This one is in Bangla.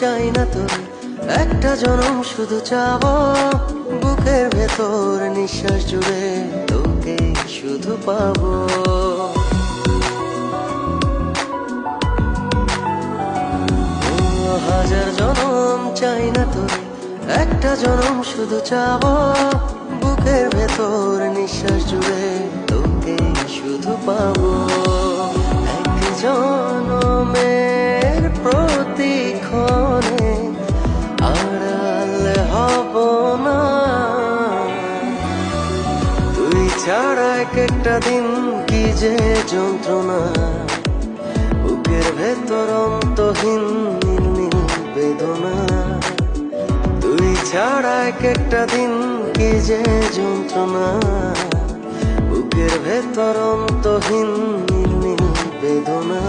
চাই না তোর, একটা জনম শুধু চাবো বুকের ভেতর নিঃশ্বাস জুড়ে তোকে শুধু পাবো। হাজার জনম চাই না তোর, একটা জনম শুধু চাবো বুকের ভেতর নিঃশ্বাস জুড়ে তোকে শুধু পাবো। এক জনমের প্রতিক্ষণে আড়াল হব না, তুই ছাড়া এক একটা দিন কি যে যন্ত্রণা, বুকের ভেতর অন্তহীন বেদনা, তুই ছাড়া এক একটা দিন কি যে যন্ত্রণা, বুকের ভেতর অন্তহীন বেদনা।